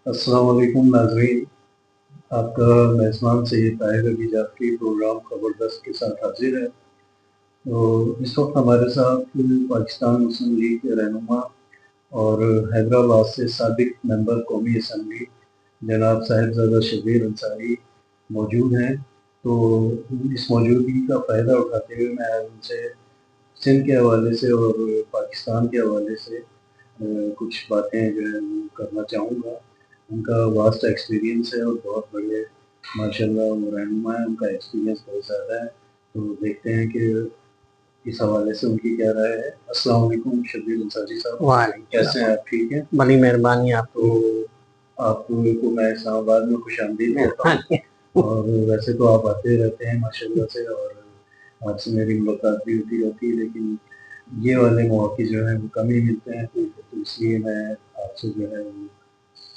अस्सलाम वालेकुम नाज़रीन। आपका मेज़बान सैयद ताहिर अली जाफ़री प्रोग्राम ख़बरदस्त के साथ हाज़िर है। तो इस वक्त हमारे साथ पाकिस्तान मुस्लिम लीग के रहनुमा और हैदराबाद से साबिक मेंबर कौमी असम्बली जनाब साहिबजादा शबीर अंसारी मौजूद हैं। तो इस मौजूदगी का फ़ायदा उठाते हुए मैं आज उनसे सिंध के हवाले से और पाकिस्तान के हवाले से कुछ बातें जो है वो करना चाहूँगा। उनका वास्ट एक्सपीरियंस है और बहुत बड़े माशाल्लाह वो रहनुमा है, उनका एक्सपीरियंस बहुत ज़्यादा है। तो देखते हैं कि इस हवाले से उनकी क्या राय है। अस्सलाम वालेकुम शबीर अंसारी साहब, वालेकुम कैसे हैं आप? ठीक हैं? बड़ी मेहरबानी आप। तो आपको मैं इस्लामाबाद में खुशामदीद कहता हूँ और वैसे तो आप आते रहते हैं माशाल्लाह से और आपसे मेरी मुलाकात भी होती रहती है, लेकिन ये वाले मौके जो हैं वो कम ही मिलते हैं। तो इसलिए मैं आपसे जो है वो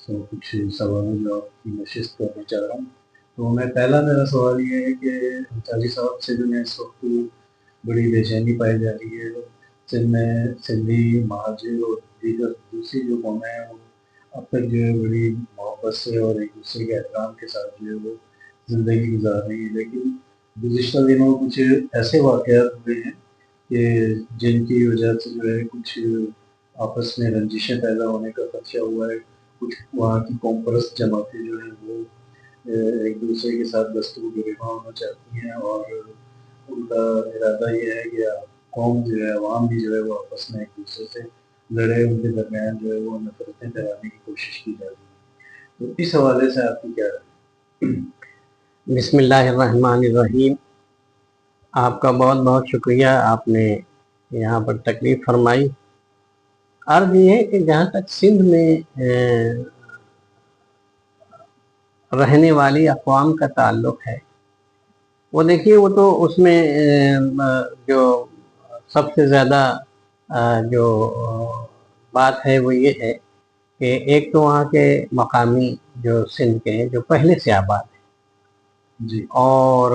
तो कुछ सवालों जवाब की नशिस्त करना चाह रहा हूँ। तो मेरा सवाल ये है कि अंसारी साहब, सिंध में इस वक्त बड़ी बेचैनी पाई जा रही है। सिंध में सिंधी महाजिर और दीगर दूसरी जो कौमें हैं वो अब तक जो है बड़ी मोहब्बत से और एक दूसरे के एहतराम के साथ जो है वो ज़िंदगी गुजार रही है, लेकिन गुज़िश्ता दिनों कुछ ऐसे वाक़यात हुए हैं कि जिनकी वजह से जो है कुछ आपस में रंजिशें पैदा होने का खदशा हुआ है। कुछ वहाँ की कॉमपर्स जमातें जो हैं वो एक दूसरे के साथ दस्तूर गिरेबान होना चाहती हैं और उनका इरादा ये है कि कौम जो है, अवाम भी जो है वो आपस में एक दूसरे से लड़े, उनके दरमियान जो है वो नफरतें फैलाने की कोशिश की जा रही है। तो इस हवाले से आपकी क्या राय है? बिस्मिल्लाहिर्रहमानिर्रहीम। आपका बहुत बहुत शुक्रिया, आपने यहाँ पर तकलीफ फरमाई। अर्ज ये है कि जहाँ तक सिंध में रहने वाली अक़वाम का ताल्लुक़ है, वो देखिए, वो तो उसमें जो सबसे ज़्यादा जो बात है वो ये है कि एक तो वहाँ के मकामी जो सिंध के हैं, जो पहले से आबाद हैं जी। और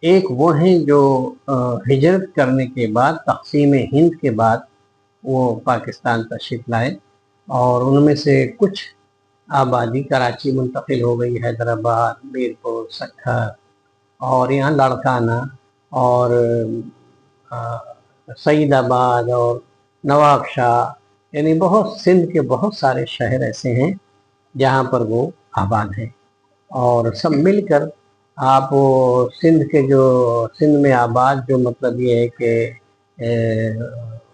एक वो हैं जो हिजरत करने के बाद, तक़सीम हिंद के बाद वो पाकिस्तान तशरीफ़ लाए और उनमें से कुछ आबादी कराची मुंतकिल हो गई, हैदराबाद, मीरपुर, सक्खर और यहाँ लाड़काना और सईदाबाद और नवाबशाह, यानी बहुत सिंध के बहुत सारे शहर ऐसे हैं जहाँ पर वो आबाद हैं। और सब मिलकर आप वो सिंध में आबाद जो मतलब ये है कि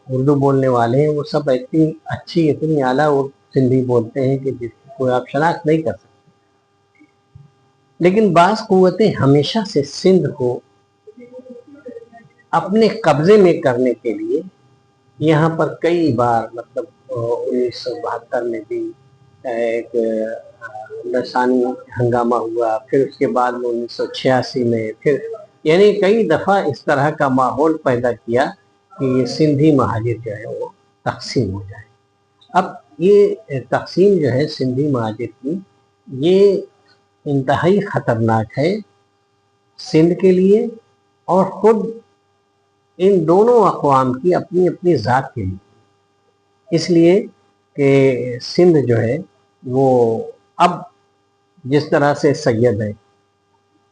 उर्दू बोलने वाले हैं, वो सब इतनी अच्छी, इतनी आला वो सिंधी बोलते हैं कि जिसको आप शनाख्त नहीं कर सकते। लेकिन बाज़ क़ुव्वतें हमेशा से सिंध को अपने कब्ज़े में करने के लिए यहाँ पर कई बार, मतलब 1972 में भी एक लसानी हंगामा हुआ, फिर उसके बाद में 1986 में, फिर यानी कई दफ़ा इस तरह का माहौल पैदा किया कि ये सिंधी महाजिर जो है वो तकसीम हो जाए। अब ये तकसीम जो है सिंधी महाजिर की, ये इंतहाई ख़तरनाक है सिंध के लिए और ख़ुद इन दोनों अक़वाम की अपनी अपनी ज़ात के लिए। इसलिए कि सिंध जो है वो अब जिस तरह से सैयद है,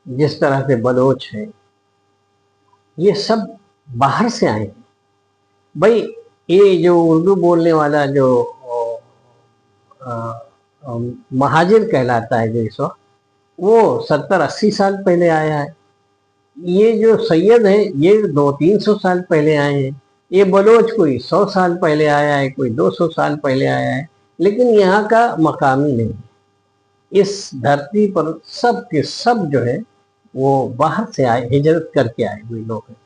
जिस तरह से बलोच है, ये सब बाहर से आए हैं। भाई ये जो उर्दू बोलने वाला जो महाजिर कहलाता है जो इस वक्त, वो 70-80 साल पहले आया है। ये जो सैयद है ये 200-300 साल पहले आए हैं। ये बलोच कोई 100 साल पहले आया है, कोई 200 साल पहले आया है, लेकिन यहाँ का मकामी नहीं। इस धरती पर सब के सब जो है वो बाहर से आए, हिजरत करके आए हुए लोग हैं।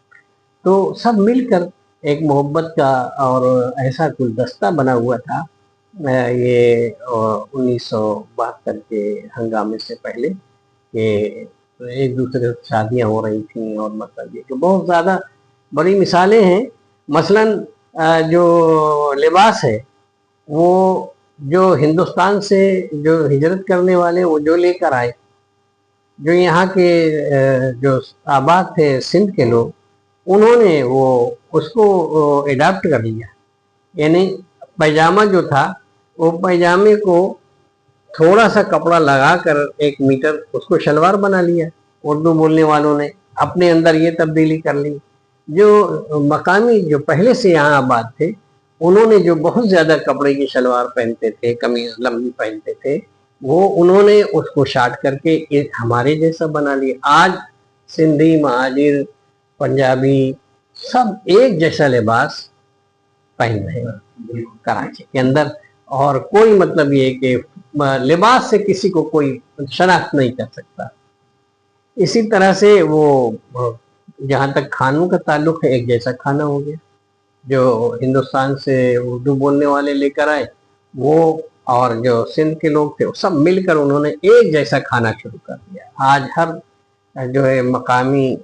तो सब मिलकर एक मोहब्बत का और ऐसा गुलदस्ता बना हुआ था ये 1972 के हंगामे से पहले, कि एक दूसरे से शादियाँ हो रही थी और मतलब ये कि बहुत ज़्यादा बड़ी मिसालें हैं। मसलन जो लिबास है वो जो हिंदुस्तान से जो हिजरत करने वाले वो जो लेकर आए, जो यहाँ के जो आबाद थे सिंध के लोग, उन्होंने वो उसको एडाप्ट कर लिया। यानी पैजामा जो था वो पैजामे को थोड़ा सा कपड़ा लगाकर 1 मीटर उसको शलवार बना लिया। उर्दू बोलने वालों ने अपने अंदर ये तब्दीली कर ली। जो मकामी जो पहले से यहाँ आबाद थे, उन्होंने जो बहुत ज्यादा कपड़े की शलवार पहनते थे, कमीज लंबी पहनते थे, वो उन्होंने उसको शार्ट करके एक हमारे जैसा बना लिया। आज सिंधी, महाजिर, पंजाबी सब एक जैसा लिबास पहन रहे हैं कराची के अंदर, और कोई मतलब ये कि लिबास से किसी को कोई शनाख्त नहीं कर सकता। इसी तरह से वो जहाँ तक खानों का ताल्लुक है, एक जैसा खाना हो गया। जो हिंदुस्तान से उर्दू बोलने वाले लेकर आए वो, और जो सिंध के लोग थे, वो सब मिलकर उन्होंने एक जैसा खाना शुरू कर दिया। आज हर जो है मकामी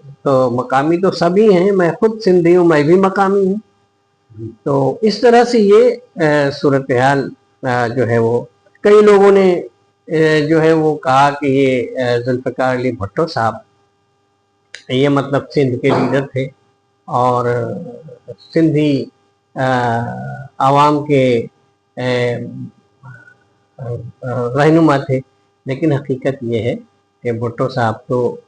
तो सभी हैं, मैं खुद सिंधी हूँ, मैं भी मकामी हूँ। तो इस तरह से ये सूरत हाल जो है वो, कई लोगों ने जो है वो कहा कि ये जुल्फ़िकार अली भुट्टो साहब ये मतलब सिंध के लीडर थे और सिंधी आवाम के रहनुमा थे। लेकिन हकीकत ये है कि भुट्टो साहब तो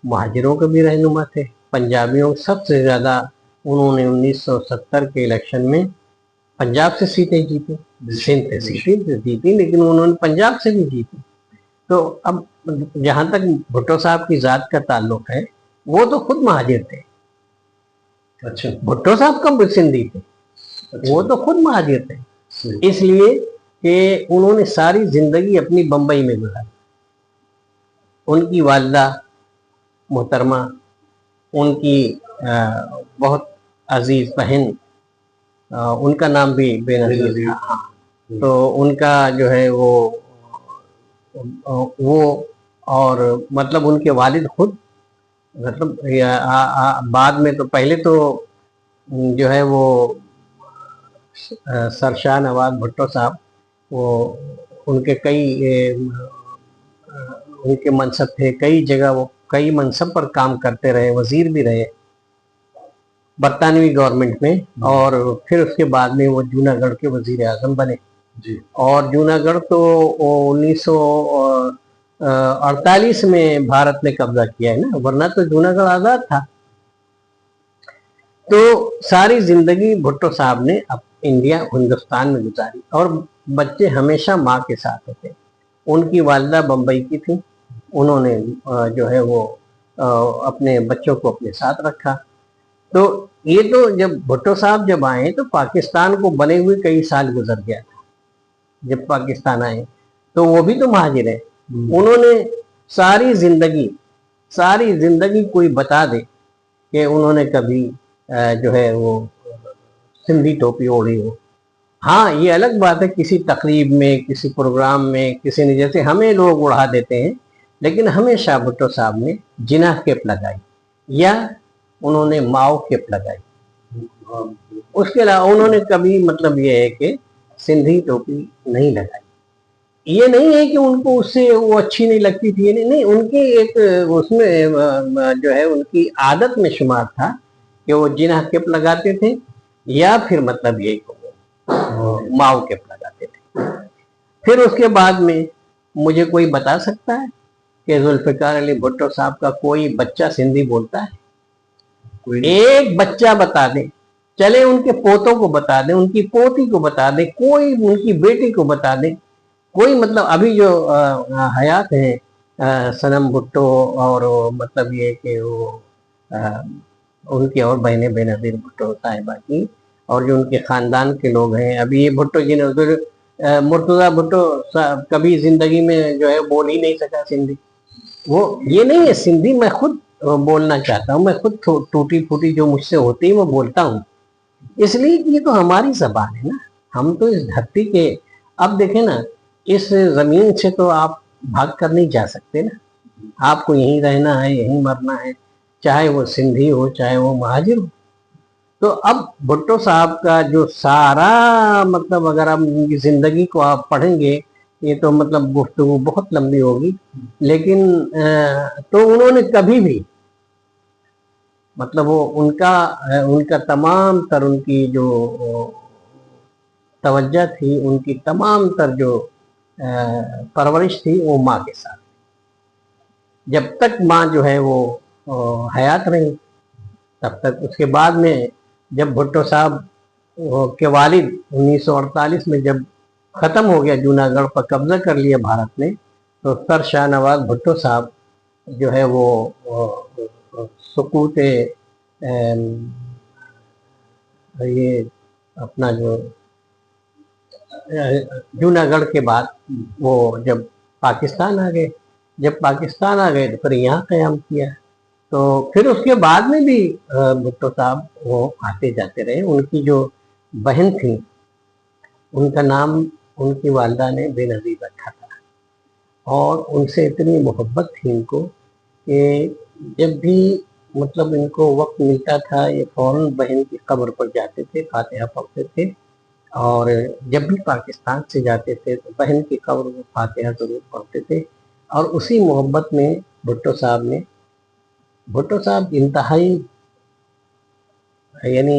महाजिरों के भी रहनुमा थे। पंजाबियों सबसे ज़्यादा उन्होंने 1970 के इलेक्शन में पंजाब से सीटें जीती, सिंध से सीटें जीती, लेकिन उन्होंने पंजाब से भी जीती। तो अब जहाँ तक भुट्टो साहब की ज़ात का ताल्लुक है, वो तो खुद महाजिर थे। अच्छा, भुट्टो साहब कब सिंधी थे? अच्छा, वो तो खुद महाजिर थे, इसलिए कि उन्होंने सारी जिंदगी अपनी बम्बई में गुजारी। उनकी वालिदा मोहतरमा, उनकी बहुत अजीज बहन, उनका नाम भी बेनज़ीर था। तो उनका जो है वो और मतलब उनके वालिद खुद मतलब बाद में तो पहले तो जो है वो सरशाह नवाब भुट्टो साहब, वो उनके कई उनके मनसब थे, कई जगह वो कई मनसब पर काम करते रहे, वजीर भी रहे बरतानवी गवर्नमेंट में, और फिर उसके बाद में वो जूनागढ़ के वजीर आजम बने जी। और जूनागढ़ तो 1948 में भारत ने कब्जा किया है ना, वरना तो जूनागढ़ आजाद था। तो सारी जिंदगी भुट्टो साहब ने हिंदुस्तान में गुजारी, और बच्चे हमेशा माँ के साथ होते। उनकी वालिदा बम्बई की थी, उन्होंने जो है वो अपने बच्चों को अपने साथ रखा। तो ये तो जब भुट्टो साहब जब आए तो पाकिस्तान को बने हुए कई साल गुजर गया था। जब पाकिस्तान आए तो वो भी तो महाजिर है। उन्होंने सारी जिंदगी कोई बता दे कि उन्होंने कभी जो है वो सिंधी टोपी ओढ़ी हो। हाँ, ये अलग बात है किसी तकरीब में, किसी प्रोग्राम में किसी ने, जैसे हमें लोग उड़ा देते हैं, लेकिन हमेशा भुट्टो साहब ने जिनाह केप लगाई या उन्होंने माओ केप लगाई। उसके अलावा उन्होंने कभी मतलब ये है कि सिंधी टोपी नहीं लगाई। ये नहीं है कि उनको उससे वो अच्छी नहीं लगती थी, नहीं, उनके एक उसमें जो है उनकी आदत में शुमार था कि वो जिनाह केप लगाते थे या फिर मतलब ये माओ केप लगाते थे। फिर उसके बाद में मुझे कोई बता सकता है कि जुल्फ़िकार अली भुट्टो साहब का कोई बच्चा सिंधी बोलता है? एक बच्चा बता दे, चले उनके पोतों को बता दे, उनकी पोती को बता दे, कोई उनकी बेटी को बता दे, कोई मतलब अभी जो हयात है सनम भुट्टो, और मतलब ये कि वो उनकी और बहनें बेनज़ीर भुट्टो साहिबा की, और जो उनके ख़ानदान के लोग हैं। अभी ये भुट्टो जी ने मुर्तज़ा भुट्टो कभी ज़िंदगी में जो है बोल ही नहीं सका सिंधी। वो ये नहीं है सिंधी मैं खुद बोलना चाहता हूँ, मैं खुद टूटी फूटी जो मुझसे होती है वो बोलता हूँ, इसलिए ये तो हमारी ज़बान है ना। हम तो इस धरती के, अब देखें ना, इस ज़मीन से तो आप भाग कर नहीं जा सकते ना, आपको यहीं रहना है, यहीं मरना है, चाहे वो सिंधी हो चाहे वो महाजिर हो। तो अब भुट्टो साहब का जो सारा मतलब अगर आप उनकी ज़िंदगी को आप पढ़ेंगे, ये तो मतलब गुफ्तगू बहुत लंबी होगी, लेकिन तो उन्होंने कभी भी मतलब वो उनका तमाम तर उनकी जो توجہ تھی، ان کی تمام تر جو پرورش تھی وہ ماں کے ساتھ، جب تک ماں جو ہے وہ حیات رہی تب تک۔ اس کے بعد میں جب بھٹو صاحب کے والد 1948 میں جب ختم ہو گیا، جوناگڑھ پر قبضہ کر لیا بھارت نے، تو سر شاہ نواز بھٹو صاحب جو ہے وہ سقوط یہ اپنا جو جوناگڑھ کے بعد وہ جب پاکستان آ گئے، جب پاکستان آ گئے تو پھر یہاں قیام کیا۔ تو پھر اس کے بعد میں بھی بھٹو صاحب وہ آتے جاتے رہے۔ ان کی جو بہن تھی ان کا نام ان کی والدہ نے بے نظیر رکھا تھا، اور ان سے اتنی محبت تھی ان کو کہ جب بھی مطلب ان کو وقت ملتا تھا یہ فوراً بہن کی قبر پر جاتے تھے، فاتحہ پڑھتے تھے، اور جب بھی پاکستان سے جاتے تھے تو بہن کی قبر میں فاتحہ ضرور پڑھتے تھے۔ اور اسی محبت میں بھٹو صاحب انتہائی یعنی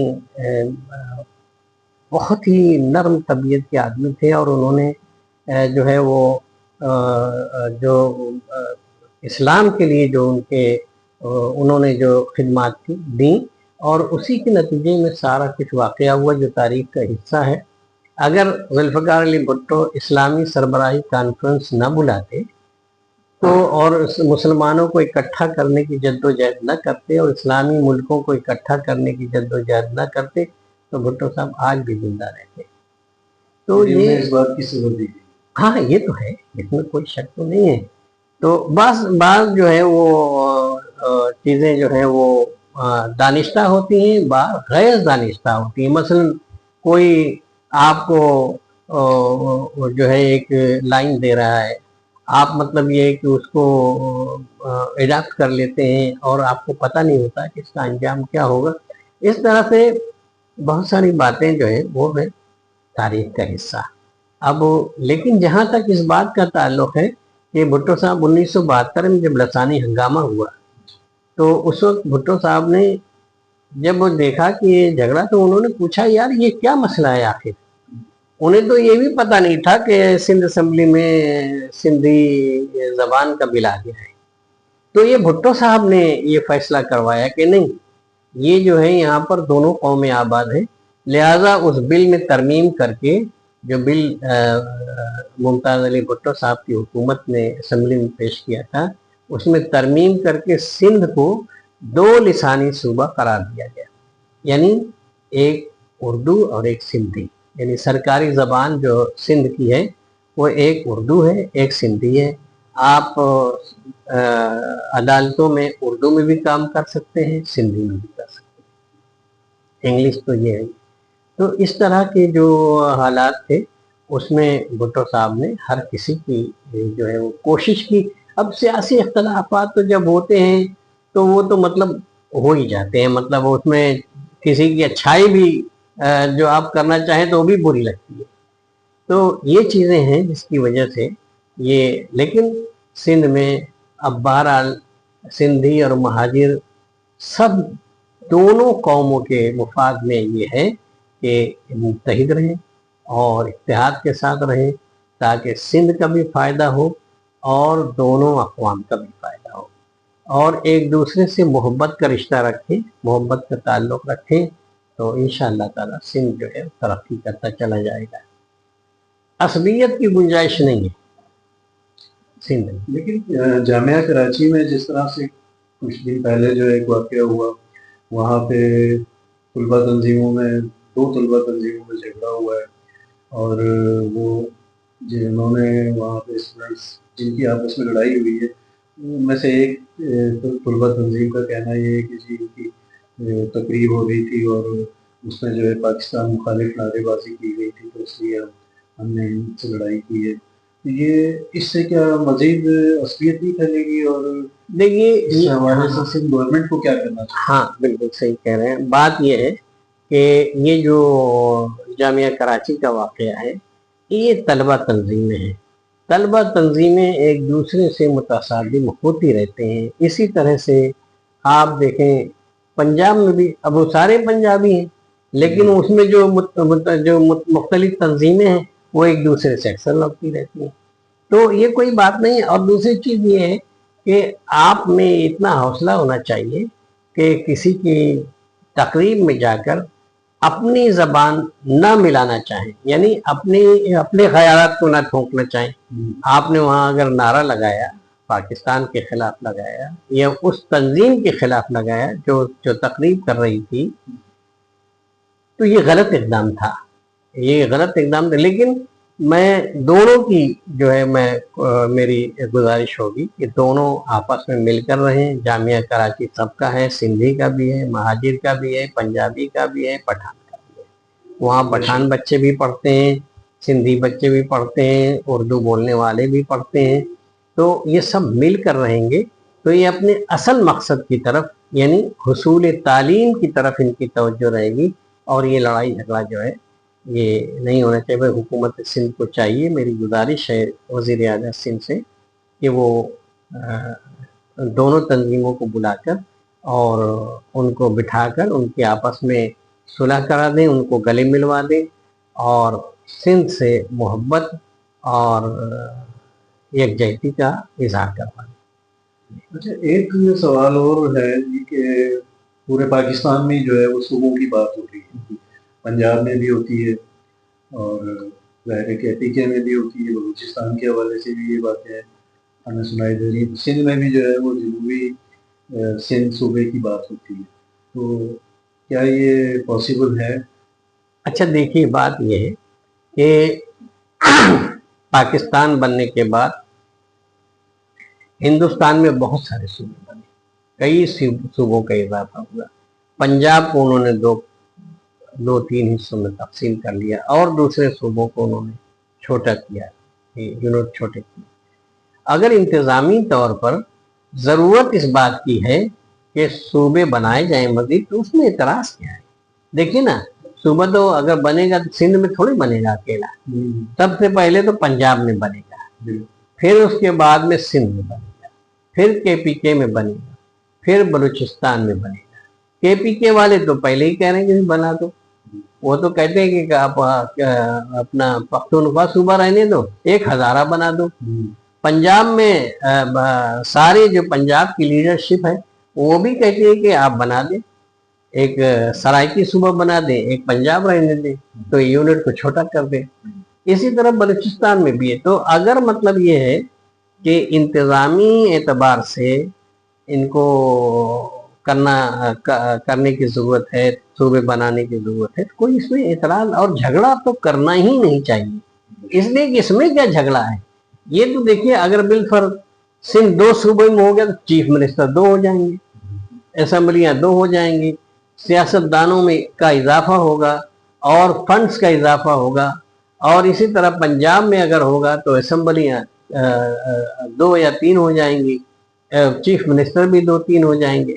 بہت ہی نرم طبیعت کے آدمی تھے، اور انہوں نے جو ہے وہ جو اسلام کے لیے جو انہوں نے جو خدمات دیں، اور اسی کے نتیجے میں سارا کچھ واقعہ ہوا جو تاریخ کا حصہ ہے۔ اگر ذوالفقار علی بھٹو اسلامی سربراہی کانفرنس نہ بلاتے تو اور مسلمانوں کو اکٹھا کرنے کی جدوجہد نہ کرتے اور اسلامی ملکوں کو اکٹھا کرنے کی جدوجہد نہ کرتے تو بھٹو صاحب آج بھی زندہ رہتے۔ تو یہ اس بات کی سبب دی، ہاں یہ تو ہے، اس میں کوئی شک تو نہیں ہے۔ تو بعض جو ہے وہ چیزیں جو ہے وہ دانستہ ہوتی ہیں، بعض غیر دانستہ ہوتی ہیں۔ مثلا کوئی آپ کو جو ہے ایک لائن دے رہا ہے، آپ مطلب یہ ہے کہ اس کو اڈاپٹ کر لیتے ہیں اور آپ کو پتہ نہیں ہوتا کہ اس کا انجام کیا ہوگا۔ اس طرح سے بہت ساری باتیں جو ہے وہ ہے تاریخ کا حصہ۔ اب لیکن جہاں تک اس بات کا تعلق ہے کہ بھٹو صاحب 1972 میں جب لسانی ہنگامہ ہوا تو اس وقت بھٹو صاحب نے جب وہ دیکھا کہ یہ جھگڑا، تو انہوں نے پوچھا یار یہ کیا مسئلہ ہے آخر۔ انہیں تو یہ بھی پتہ نہیں تھا کہ سندھ اسمبلی میں سندھی زبان کا بل آ گیا ہے۔ تو یہ بھٹو صاحب نے یہ فیصلہ کروایا کہ نہیں، یہ جو ہے یہاں پر دونوں قومیں آباد ہیں، لہٰذا اس بل میں ترمیم کر کے، جو بل ممتاز علی بھٹو صاحب کی حکومت نے اسمبلی میں پیش کیا تھا، اس میں ترمیم کر کے سندھ کو 2 لسانی صوبہ قرار دیا گیا، یعنی ایک اردو اور ایک سندھی۔ یعنی سرکاری زبان جو سندھ کی ہے وہ ایک اردو ہے، ایک سندھی ہے۔ آپ عدالتوں میں اردو میں بھی کام کر سکتے ہیں، سندھی میں بھی کر سکتے ہیں، انگلش تو یہ ہے۔ تو اس طرح کے جو حالات تھے اس میں بھٹو صاحب نے ہر کسی کی جو ہے وہ کوشش کی۔ اب سیاسی اختلافات تو جب ہوتے ہیں تو وہ تو مطلب ہو ہی جاتے ہیں، مطلب اس میں کسی کی اچھائی بھی جو آپ کرنا چاہیں تو وہ بھی بری لگتی ہے۔ تو یہ چیزیں ہیں جس کی وجہ سے یہ، لیکن سندھ میں اب بہرحال سندھی اور مہاجر سب دونوں قوموں کے مفاد میں یہ ہے کہ متحد رہیں اور اتحاد کے ساتھ رہیں، تاکہ سندھ کا بھی فائدہ ہو اور دونوں اقوام کا بھی فائدہ ہو، اور ایک دوسرے سے محبت کا رشتہ رکھیں، محبت کا تعلق رکھیں، تو انشاءاللہ تعالیٰ سندھ جو ہے ترقی کرتا چلا جائے گا۔ عصبیت کی گنجائش نہیں ہے سندھ میں۔ لیکن جامعہ کراچی میں جس طرح سے کچھ دن پہلے جو ایک واقعہ ہوا، وہاں پہ طلبہ تنظیموں میں 2 طلبہ تنظیموں میں جھگڑا ہوا ہے، اور وہ جنہوں نے وہاں پہ جن کی آپس میں لڑائی ہوئی ہے ان میں سے ایک طلبہ تنظیم کا کہنا یہ ہے کہ جی ان کی تقریب ہو رہی تھی اور اس میں جو ہے پاکستان مخالف نعرے بازی کی گئی تھی، تو اس لیے ہم نے ان سے لڑائی کی ہے۔ یہ اس سے کیا مزید عصبیت بھی پھیلے گی، اور دیکھیے اس حوالے سے گورنمنٹ کو کیا کرنا چاہیے؟ ہاں بالکل صحیح کہہ رہے ہیں۔ بات یہ ہے کہ یہ جو جامعہ کراچی کا واقعہ ہے یہ طلبہ تنظیمیں ہیں، طلبہ تنظیمیں ایک دوسرے سے متصادم ہوتی رہتے ہیں۔ اسی طرح سے آپ دیکھیں پنجاب میں بھی، اب وہ سارے پنجابی ہیں لیکن اس میں جو مختلف تنظیمیں ہیں وہ ایک دوسرے سے اکثر لڑتی رہتی ہیں. تو یہ کوئی بات نہیں ہے. اور دوسری چیز یہ ہے کہ آپ میں اتنا حوصلہ ہونا چاہیے کہ کسی کی تقریب میں جا کر اپنی زبان نہ ملانا چاہیں, یعنی اپنے خیالات کو نہ ٹھونکنا چاہیں. آپ نے وہاں اگر نعرہ لگایا, پاکستان کے خلاف لگایا یا اس تنظیم کے خلاف لگایا جو تقریب کر رہی تھی, تو یہ غلط اقدام تھا, لیکن میں دونوں کی جو ہے میری گزارش ہوگی کہ دونوں آپس میں مل کر رہیں. جامعہ کراچی سب کا ہے, سندھی کا بھی ہے, مہاجر کا بھی ہے, پنجابی کا بھی ہے, پٹھان کا بھی ہے. وہاں پٹھان بچے بھی پڑھتے ہیں, سندھی بچے بھی پڑھتے ہیں, اردو بولنے والے بھی پڑھتے ہیں. تو یہ سب مل کر رہیں گے تو یہ اپنے اصل مقصد کی طرف, یعنی حصول تعلیم کی طرف ان کی توجہ رہے گی. اور یہ لڑائی جھگڑا جو ہے یہ نہیں ہونا چاہیے. حکومت سندھ کو چاہیے, میری گزارش ہے وزیر اعظم سندھ سے کہ وہ دونوں تنظیموں کو بلا کر اور ان کو بٹھا کر ان کے آپس میں صلح کرا دیں, ان کو گلے ملوا دیں اور سندھ سے محبت اور یکجہتی کا اظہار کروا دیں. اچھا, ایک سوال اور ہے کہ پورے پاکستان میں جو ہے وہ صوبوں کی بات ہوتی ہے, پنجاب میں بھی ہوتی ہے اور ظاہر کے پی کے میں بھی ہوتی ہے, بلوچستان کے حوالے سے بھی یہ باتیں ہمیں سنائی دے رہی. سندھ میں بھی جو ہے وہ جنوبی سندھ صوبے کی بات ہوتی ہے. تو کیا یہ پاسبل ہے؟ اچھا دیکھیے, بات یہ ہے کہ پاکستان بننے کے بعد ہندوستان میں بہت سارے صوبے بنے, کئی صوبوں کا اضافہ ہوا. پنجاب کو انہوں نے دو تین حصوں میں تقسیم کر لیا اور دوسرے صوبوں کو انہوں نے چھوٹا کیا, یونٹ چھوٹے کیے. اگر انتظامی طور پر ضرورت اس بات کی ہے کہ صوبے بنائے جائیں مزید, تو اس میں اعتراض کیا ہے؟ دیکھیے نا, صوبہ تو اگر بنے گا تو سندھ میں تھوڑی بنے گا اکیلا. سب سے پہلے تو پنجاب میں بنے گا, پھر اس کے بعد میں سندھ میں بنے گا, پھر کے پی کے میں بنے گا, پھر بلوچستان میں بنے گا. کے پی کے والے تو پہلے ہی کہہ رہے ہیں کہ بنا دو. وہ تو کہتے ہیں کہ آپ اپنا پختونخوا صوبہ رہنے دو, ایک ہزارہ بنا دو. پنجاب میں سارے جو پنجاب کی لیڈرشپ ہے وہ بھی کہتی ہے کہ آپ بنا دیں, ایک سرائکی صوبہ بنا دیں, ایک پنجاب رہنے دیں, تو یونٹ کو چھوٹا کر دیں. اسی طرح بلوچستان میں بھی ہے. تو اگر مطلب یہ ہے کہ انتظامی اعتبار سے ان کو کرنے کی ضرورت ہے, صوبے بنانے کی ضرورت ہے, تو کوئی اس میں اعتراض اور جھگڑا تو کرنا ہی نہیں چاہیے. اس لیے کہ اس میں کیا جھگڑا ہے؟ یہ تو دیکھیے, اگر بالفرض سندھ دو صوبے میں ہو گیا تو چیف منسٹر دو ہو جائیں گے, اسمبلیاں دو ہو جائیں گی, سیاست دانوں میں کا اضافہ ہوگا اور فنڈز کا اضافہ ہوگا. اور اسی طرح پنجاب میں اگر ہوگا تو اسمبلیاں دو یا تین ہو جائیں گی, چیف منسٹر بھی دو تین ہو جائیں گے.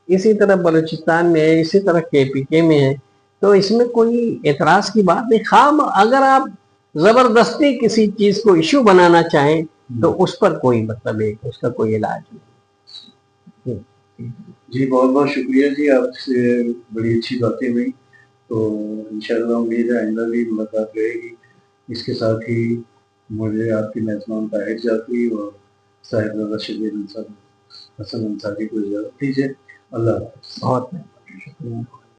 اسی طرح بلوچستان میں ہے, اسی طرح کے پی کے میں ہے. تو اس میں کوئی اعتراض کی بات نہیں. خام اگر آپ زبردستی کسی چیز کو ایشو بنانا چاہیں تو اس پر کوئی مطلب ہے, اس کا کوئی علاج نہیں. جی بہت بہت شکریہ جی, آپ سے بڑی اچھی باتیں ہوئی. تو انشاءاللہ امید ہے آئندہ بھی ملاقات رہے گی. اس کے ساتھ ہی مجھے آپ کی میزبان طاہر جعفری اور صاحب رشید حسن انصاری کو اجازت دیجیے. اللہ حافظ. بہت شکریہ.